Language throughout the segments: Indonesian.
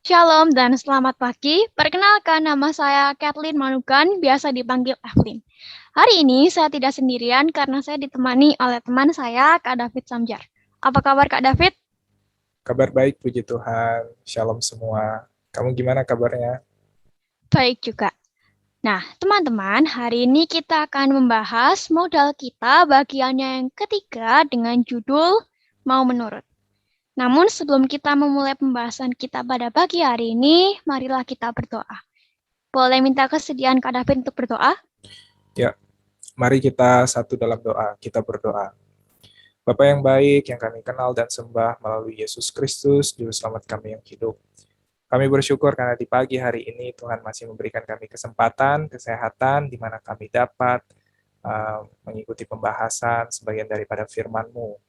Shalom dan selamat pagi. Perkenalkan, nama saya Kathleen Manukan, biasa dipanggil Evelyn. Hari ini saya tidak sendirian karena saya ditemani oleh teman saya, Kak David Samjar. Apa kabar Kak David? Kabar baik, puji Tuhan. Shalom semua. Kamu gimana kabarnya? Baik juga. Nah, teman-teman, hari ini kita akan membahas modal kita bagiannya yang ketiga dengan judul Mau Menurut. Namun sebelum kita memulai pembahasan kita pada pagi hari ini, marilah kita berdoa. Boleh minta kesediaan Kak David untuk berdoa? Ya, mari kita satu dalam doa. Kita berdoa. Bapa yang baik, yang kami kenal dan sembah melalui Yesus Kristus, Juru Selamat kami yang hidup. Kami bersyukur karena di pagi hari ini Tuhan masih memberikan kami kesempatan, kesehatan, di mana kami dapat mengikuti pembahasan sebagian daripada firman-Mu.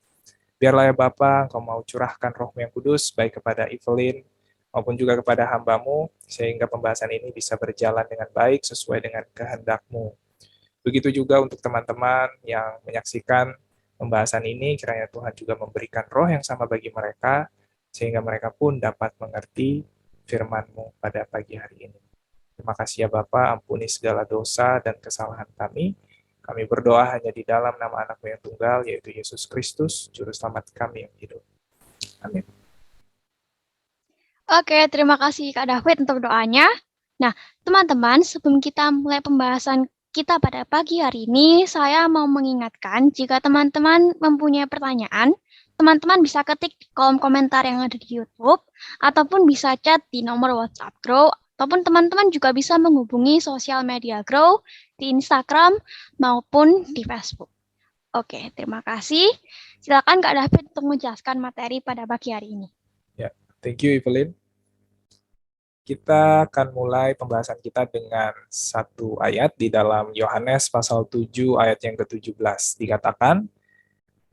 Biarlah ya Bapa, Engkau mau curahkan Roh-Mu yang kudus, baik kepada Evelyn, maupun juga kepada hamba-Mu, sehingga pembahasan ini bisa berjalan dengan baik sesuai dengan kehendak-Mu. Begitu juga untuk teman-teman yang menyaksikan pembahasan ini, kiranya Tuhan juga memberikan roh yang sama bagi mereka, sehingga mereka pun dapat mengerti firman-Mu pada pagi hari ini. Terima kasih ya Bapa, ampuni segala dosa dan kesalahan kami. Kami berdoa hanya di dalam nama anak-Mu yang tunggal, yaitu Yesus Kristus, Juru Selamat kami yang hidup. Amin. Oke, terima kasih Kak David untuk doanya. Nah, teman-teman, sebelum kita mulai pembahasan kita pada pagi hari ini, saya mau mengingatkan jika teman-teman mempunyai pertanyaan, teman-teman bisa ketik di kolom komentar yang ada di YouTube, ataupun bisa chat di nomor WhatsApp Grow, ataupun teman-teman juga bisa menghubungi sosial media Grow di Instagram maupun di Facebook. Oke, terima kasih. Silakan Kak David untuk menjelaskan materi pada pagi hari ini. Ya, thank you Evelyn. Kita akan mulai pembahasan kita dengan satu ayat di dalam Yohanes pasal 7 ayat yang ke-17. Dikatakan,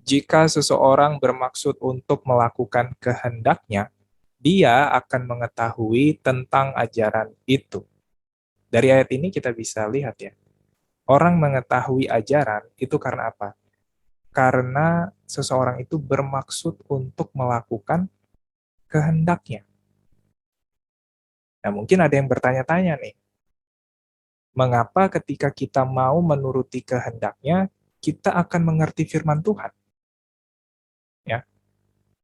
jika seseorang bermaksud untuk melakukan kehendaknya, dia akan mengetahui tentang ajaran itu. Dari ayat ini kita bisa lihat ya, orang mengetahui ajaran itu karena apa? Karena seseorang itu bermaksud untuk melakukan kehendaknya. Nah, mungkin ada yang bertanya-tanya nih, mengapa ketika kita mau menuruti kehendaknya, kita akan mengerti firman Tuhan? Ya,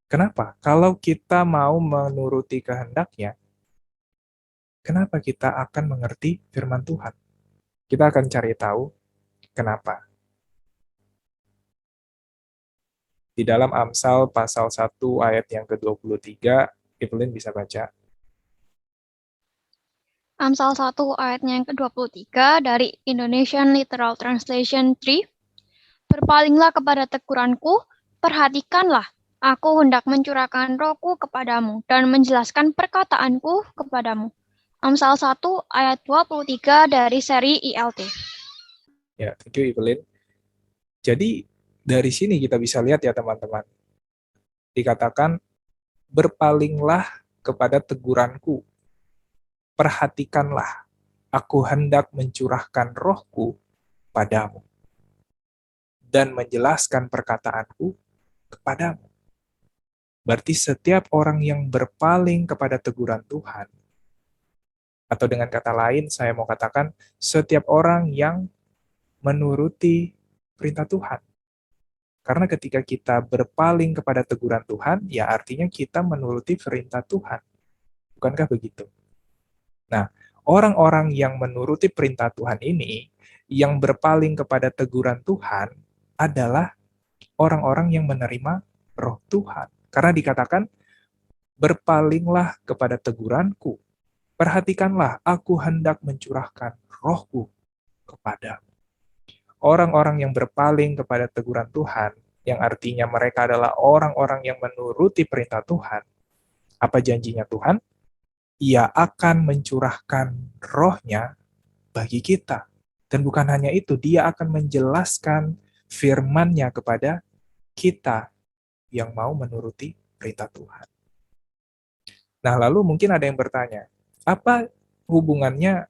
kenapa? Kalau kita mau menuruti kehendaknya, kenapa kita akan mengerti firman Tuhan? Kita akan cari tahu kenapa. Di dalam Amsal pasal 1 ayat yang ke-23, Evelyn bisa baca. Amsal 1 ayatnya yang ke-23 dari Indonesian Literal Translation 3. Berpalinglah kepada teguranku, perhatikanlah, aku hendak mencurahkan rohku kepadamu dan menjelaskan perkataanku kepadamu. Amsal 1 ayat 23 dari seri ILT. Ya, thank you Evelyn. Jadi dari sini kita bisa lihat ya teman-teman. Dikatakan, berpalinglah kepada teguranku. Perhatikanlah, aku hendak mencurahkan rohku padamu dan menjelaskan perkataanku kepadamu. Berarti setiap orang yang berpaling kepada teguran Tuhan, atau dengan kata lain, saya mau katakan, setiap orang yang menuruti perintah Tuhan. Karena ketika kita berpaling kepada teguran Tuhan, ya artinya kita menuruti perintah Tuhan. Bukankah begitu? Nah, orang-orang yang menuruti perintah Tuhan ini, yang berpaling kepada teguran Tuhan, adalah orang-orang yang menerima roh Tuhan. Karena dikatakan, berpalinglah kepada teguranku. Perhatikanlah, aku hendak mencurahkan rohku kepadamu. Orang-orang yang berpaling kepada teguran Tuhan, yang artinya mereka adalah orang-orang yang menuruti perintah Tuhan. Apa janjinya Tuhan? Ia akan mencurahkan rohnya bagi kita. Dan bukan hanya itu, dia akan menjelaskan firman-Nya kepada kita yang mau menuruti perintah Tuhan. Nah, lalu mungkin ada yang bertanya, apa hubungannya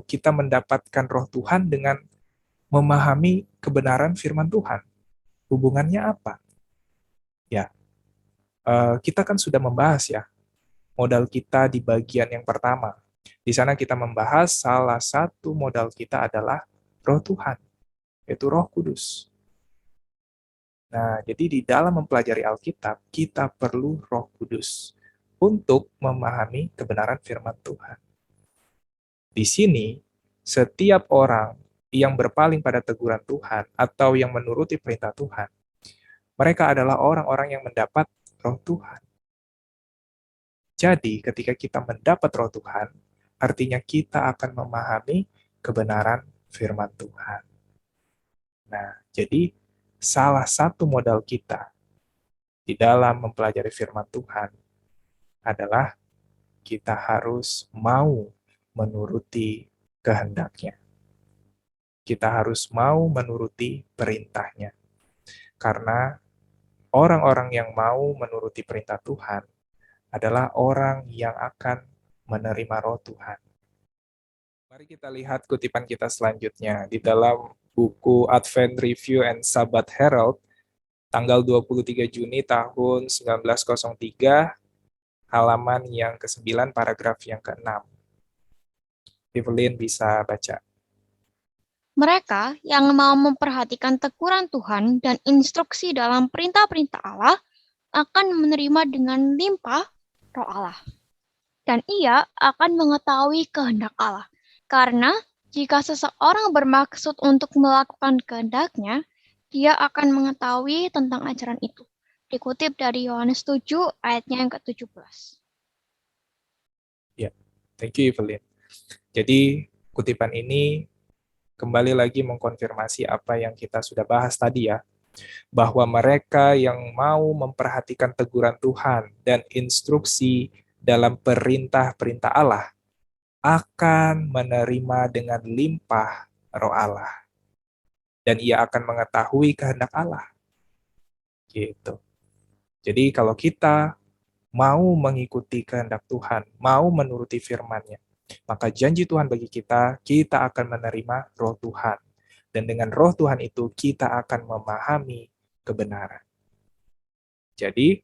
kita mendapatkan roh Tuhan dengan memahami kebenaran firman Tuhan? Hubungannya apa? Ya, kita kan sudah membahas ya, modal kita di bagian yang pertama. Di sana kita membahas salah satu modal kita adalah Roh Tuhan, yaitu Roh Kudus. Nah, jadi di dalam mempelajari Alkitab, kita perlu Roh Kudus untuk memahami kebenaran firman Tuhan. Di sini, setiap orang yang berpaling pada teguran Tuhan atau yang menuruti perintah Tuhan, mereka adalah orang-orang yang mendapat Roh Tuhan. Jadi, ketika kita mendapat Roh Tuhan, artinya kita akan memahami kebenaran firman Tuhan. Nah, jadi salah satu modal kita di dalam mempelajari firman Tuhan adalah kita harus mau menuruti kehendaknya. Kita harus mau menuruti perintahnya. Karena orang-orang yang mau menuruti perintah Tuhan adalah orang yang akan menerima Roh Tuhan. Mari kita lihat kutipan kita selanjutnya di dalam buku Advent Review and Sabbath Herald tanggal 23 Juni tahun 1903, halaman yang ke-9, paragraf yang ke-6. Evelyn bisa baca. Mereka yang mau memperhatikan teguran Tuhan dan instruksi dalam perintah-perintah Allah akan menerima dengan limpah Roh Allah. Dan ia akan mengetahui kehendak Allah. Karena jika seseorang bermaksud untuk melakukan kehendaknya, dia akan mengetahui tentang ajaran itu. Dikutip dari Yohanes 7 ayatnya yang ke-17. Ya, thank you Evelyn. Jadi kutipan ini kembali lagi mengkonfirmasi apa yang kita sudah bahas tadi ya, bahwa mereka yang mau memperhatikan teguran Tuhan dan instruksi dalam perintah-perintah Allah akan menerima dengan limpah Roh Allah. Dan ia akan mengetahui kehendak Allah. Gitu. Jadi kalau kita mau mengikuti kehendak Tuhan, mau menuruti firman-Nya, maka janji Tuhan bagi kita, kita akan menerima Roh Tuhan. Dan dengan Roh Tuhan itu, kita akan memahami kebenaran. Jadi,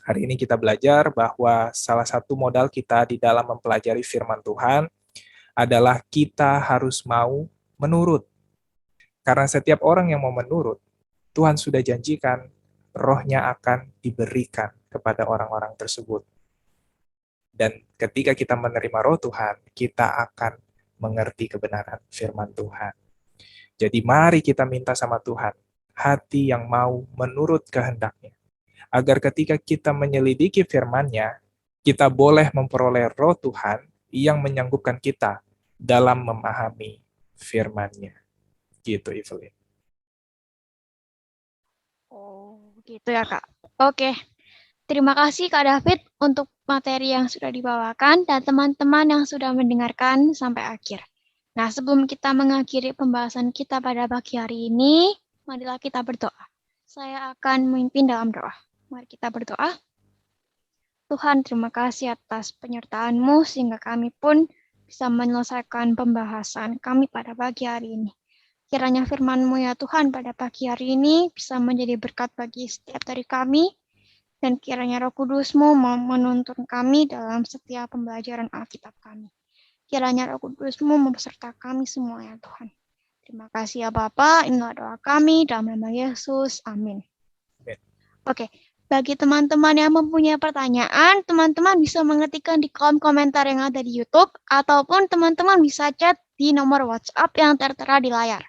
hari ini kita belajar bahwa salah satu modal kita di dalam mempelajari firman Tuhan adalah kita harus mau menurut. Karena setiap orang yang mau menurut, Tuhan sudah janjikan Roh-Nya akan diberikan kepada orang-orang tersebut. Dan ketika kita menerima Roh Tuhan, kita akan mengerti kebenaran firman Tuhan. Jadi mari kita minta sama Tuhan, hati yang mau menurut kehendak-Nya. Agar ketika kita menyelidiki firman-Nya, kita boleh memperoleh Roh Tuhan yang menyanggupkan kita dalam memahami firman-Nya. Gitu, Evelyn. Oh, gitu ya, Kak. Oke. Terima kasih, Kak David, untuk materi yang sudah dibawakan dan teman-teman yang sudah mendengarkan sampai akhir. Nah, sebelum kita mengakhiri pembahasan kita pada pagi hari ini, marilah kita berdoa. Saya akan memimpin dalam doa. Mari kita berdoa. Tuhan, terima kasih atas penyertaan-Mu sehingga kami pun bisa menyelesaikan pembahasan kami pada pagi hari ini. Kiranya firman-Mu ya Tuhan pada pagi hari ini bisa menjadi berkat bagi setiap dari kami, dan kiranya Roh Kudus-Mu menuntun kami dalam setiap pembelajaran Alkitab kami. Kiranya Roh Kudus-Mu memserta kami semua ya Tuhan. Terima kasih ya Bapa, inilah doa kami dalam nama Yesus. Amin. Oke, bagi teman-teman yang mempunyai pertanyaan, teman-teman bisa mengetikkan di kolom komentar yang ada di YouTube, ataupun teman-teman bisa chat di nomor WhatsApp yang tertera di layar.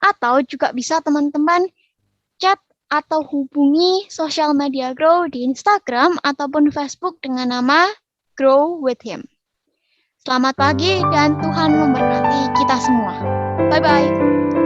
Atau juga bisa teman-teman chat atau hubungi sosial media Grow di Instagram ataupun Facebook dengan nama Grow with Him. Selamat pagi dan Tuhan memberkati kita semua. Bye-bye.